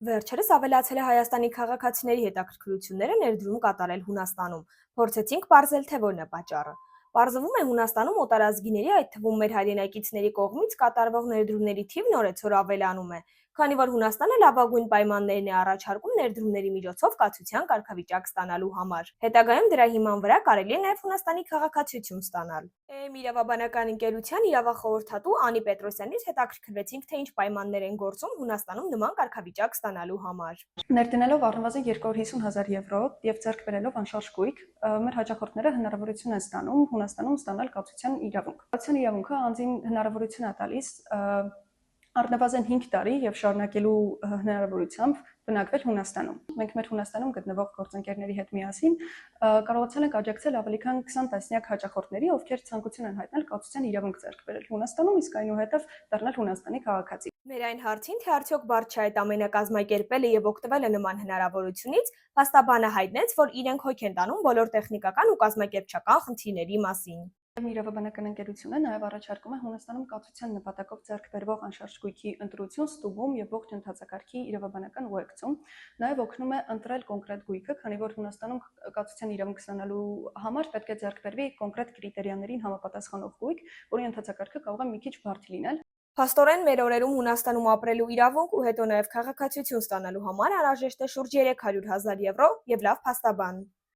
Վերջերս ավելացել է Հայաստանի քաղաքացիների հետաքրքրությունները ներդրում կատարել Հունաստանում։ Փորձեցինք պարզել, թե որն է պատճառը։ Պարզվում է Հունաստանում օտարազգիների, այդ թվում մեր հայրենակիցների կողմից կատարվող ներդրումների թիվն օրեցօր ավելանում է, քանի որ Հունաստանը լավագույն պայմաններն է առաջարկում ներդրումների միջոցով կացության կարգավիճակ ստանալու համար։ Հետագայում դրա հիման վրա կարելի է նաև Հունաստանի քաղաքացիություն ստանալ։ ԵՄ իրավաբանական ընկերության իրավախորհրդատու Անի Պետրոսյանից հետաքրքրվեցինք, թե ինչ պայմաններ են գործում Հունաստանում նման կարգավիճակ ստանալու համար։ Ներդնելով առնվազն 250,000 եվրո եւ ձեռք բերելով անշարժ գույք, մեր հաճախորդները հնարավորություն են ստանում Հունաստանում ստանալ կացության իրավունք։ Կացության իրավունքը անձին հնարավորություն է տալիս առնվազն 5 տարի եւ շարունակելու հնարավորությամբ բնակվել Հունաստանում։ Մենք մեր Հունաստանում գտնվող գործընկերների հետ միասին կարողացել ենք աջակցել ավելի քան 20 տասնյակ հաճախորդների, ովքեր ցանկություն են հայտնել կացության իրավունք ձեռք բերել Հունաստանում, իսկ այնուհետև դառնալ Հունաստանի քաղաքացի։ Մեր այն հարցին, թե արդյոք բարդ չէ այդ ամենը կազմակերպելը եւ օգտվելը նման հնարավորությունից, փաստաբանը հայտնեց, որ իրենք հոգ են տանում բոլոր տեխնիկական ու կազմակերպչական խնդիրների մասին։ Իրավաբանական ընկերությունը նաև առաջարկում է Հունաստանում կացության նպատակով ձեռք բերվող անշարժ գույքի ընտրություն, ստուգում եւ ողջ ընթացակարգի իրավաբանական ուղեկցում, նաև օգնում է ընտրել կոնկրետ գույքը, քանի որ Հունաստանում կացության իրավունք ստանալու համար պետք է ձեռք բերվի կոնկրետ կրիտերիաներին համապատասխանող գույք, որի ընթացակարգը կարող է մի քիչ բարդ լինել։ Փաստորեն մեր օրերում Հունաստանում ապրելու իրավունք ու հետո նաև քաղաքացիություն ստանալու համար անհրաժեշտ է շուրջ 300,000 եվրո եւ լավ փաստաբան։